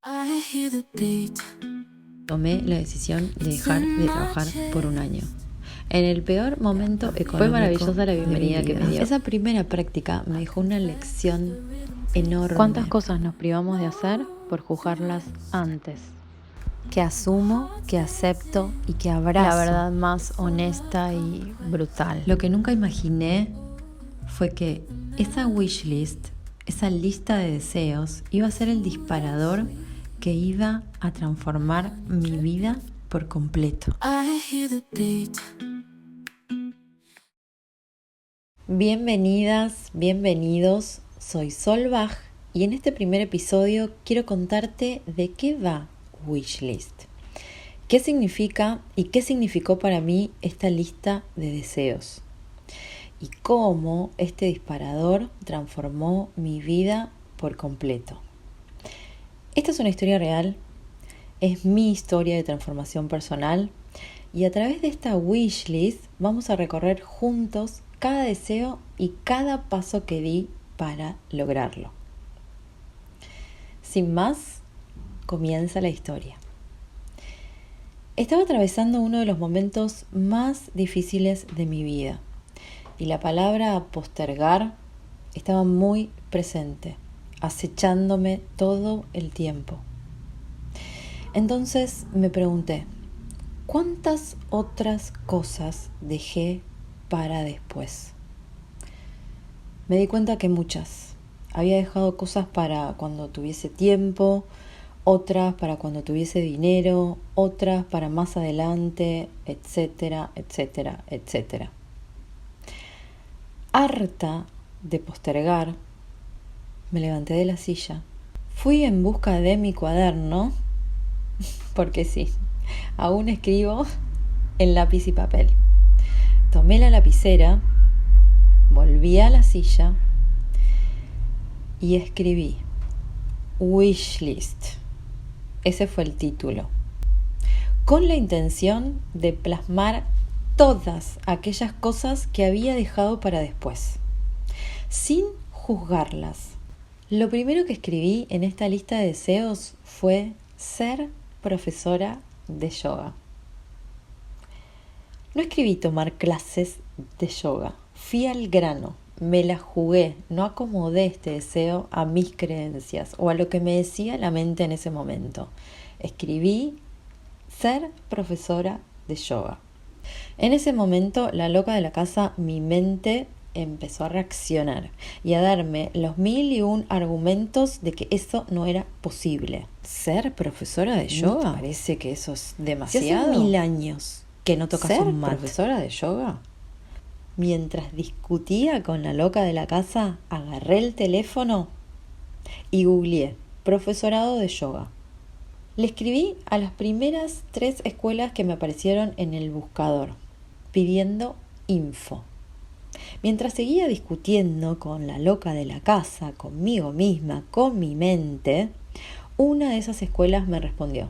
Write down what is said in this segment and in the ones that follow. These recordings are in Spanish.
I hear the beat. Tomé la decisión de dejar de trabajar por un año. En el peor momento económico. Fue maravillosa la bienvenida que me dio. Esa primera práctica me dejó una lección enorme. ¿Cuántas cosas nos privamos de hacer por juzgarlas antes? Que asumo, que acepto y que abrazo. La verdad más honesta y brutal. Lo que nunca imaginé fue que esa wishlist, esa lista de deseos, iba a ser el disparador que iba a transformar mi vida por completo. I hear the beat. Bienvenidas, bienvenidos, soy Sol Baj y en este primer episodio quiero contarte de qué va Wishlist. ¿Qué significa y qué significó para mí esta lista de deseos? Y cómo este disparador transformó mi vida por completo. Esta es una historia real, es mi historia de transformación personal y a través de esta wishlist vamos a recorrer juntos cada deseo y cada paso que di para lograrlo. Sin más, comienza la historia. Estaba atravesando uno de los momentos más difíciles de mi vida y la palabra postergar estaba muy presente, acechándome todo el tiempo. Entonces me pregunté, ¿cuántas otras cosas dejé para después? Me di cuenta que muchas. Había dejado cosas para cuando tuviese tiempo, otras para cuando tuviese dinero, otras para más adelante, etcétera, etcétera, etcétera. Harta de postergar, me levanté de la silla. Fui en busca de mi cuaderno, porque sí, aún escribo en lápiz y papel. Tomé la lapicera, volví a la silla y escribí Wishlist. Ese fue el título. Con la intención de plasmar todas aquellas cosas que había dejado para después, sin juzgarlas. Lo primero que escribí en esta lista de deseos fue ser profesora de yoga. No escribí tomar clases de yoga, fui al grano, me la jugué, no acomodé este deseo a mis creencias o a lo que me decía la mente en ese momento. Escribí ser profesora de yoga. En ese momento, la loca de la casa, mi mente, empezó a reaccionar y a darme los 1001 argumentos de que eso no era posible. ¿Ser profesora de yoga? ¿Me parece que eso es demasiado? Si hace 1000 años que no tocas un mat. ¿Ser profesora de yoga? Mientras discutía con la loca de la casa, agarré el teléfono y googleé profesorado de yoga. Le escribí a las primeras 3 escuelas que me aparecieron en el buscador, pidiendo info. Mientras seguía discutiendo con la loca de la casa, conmigo misma, con mi mente, una de esas escuelas me respondió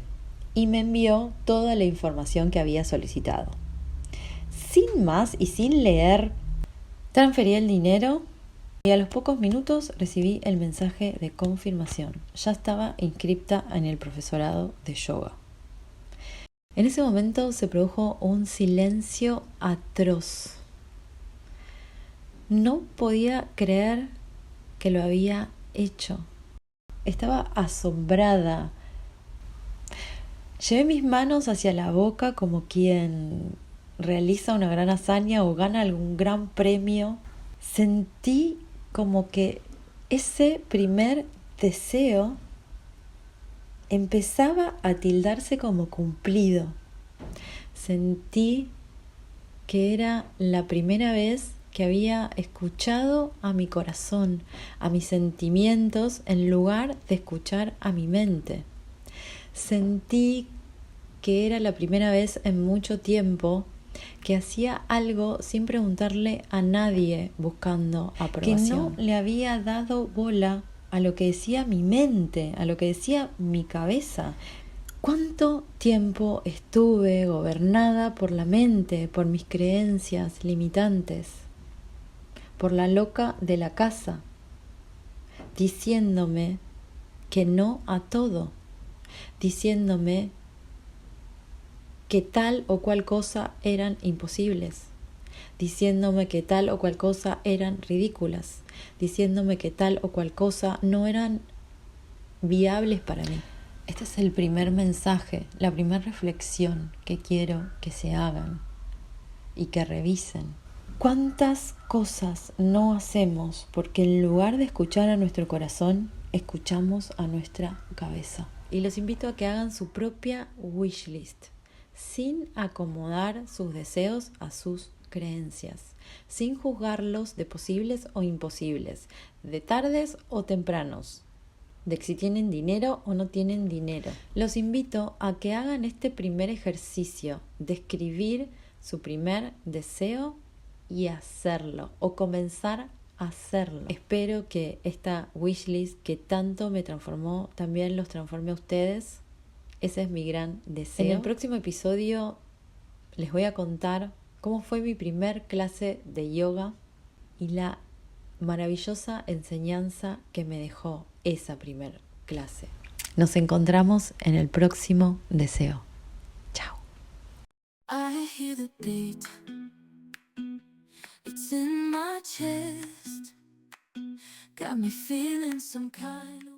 y me envió toda la información que había solicitado. Sin más y sin leer, transferí el dinero y a los pocos minutos recibí el mensaje de confirmación. Ya estaba inscripta en el profesorado de yoga. En ese momento se produjo un silencio atroz. No podía creer que lo había hecho. Estaba asombrada. Llevé mis manos hacia la boca como quien realiza una gran hazaña o gana algún gran premio. Sentí como que ese primer deseo empezaba a tildarse como cumplido. Sentí que era la primera vez que había escuchado a mi corazón, a mis sentimientos, en lugar de escuchar a mi mente. Sentí que era la primera vez en mucho tiempo que hacía algo sin preguntarle a nadie buscando aprobación. Que no le había dado bola a lo que decía mi mente, a lo que decía mi cabeza. ¿Cuánto tiempo estuve gobernada por la mente, por mis creencias limitantes, por la loca de la casa, diciéndome que no a todo? diciéndome que tal o cual cosa eran imposibles, diciéndome que tal o cual cosa eran ridículas, diciéndome que tal o cual cosa no eran viables para mí. Este es el primer mensaje, la primera reflexión que quiero que se hagan y que revisen. ¿Cuántas cosas no hacemos porque en lugar de escuchar a nuestro corazón, escuchamos a nuestra cabeza? Y los invito a que hagan su propia wishlist, sin acomodar sus deseos a sus creencias, sin juzgarlos de posibles o imposibles, de tardes o tempranos, de si tienen dinero o no tienen dinero. Los invito a que hagan este primer ejercicio de escribir su primer deseo y hacerlo, o comenzar a hacerlo. Espero que esta wishlist que tanto me transformó, también los transforme a ustedes. Ese es mi gran deseo. En el próximo episodio les voy a contar cómo fue mi primer clase de yoga y la maravillosa enseñanza que me dejó esa primer clase. Nos encontramos en el próximo deseo. Chao. I hear the beat. It's in my chest. Got me feeling some kind of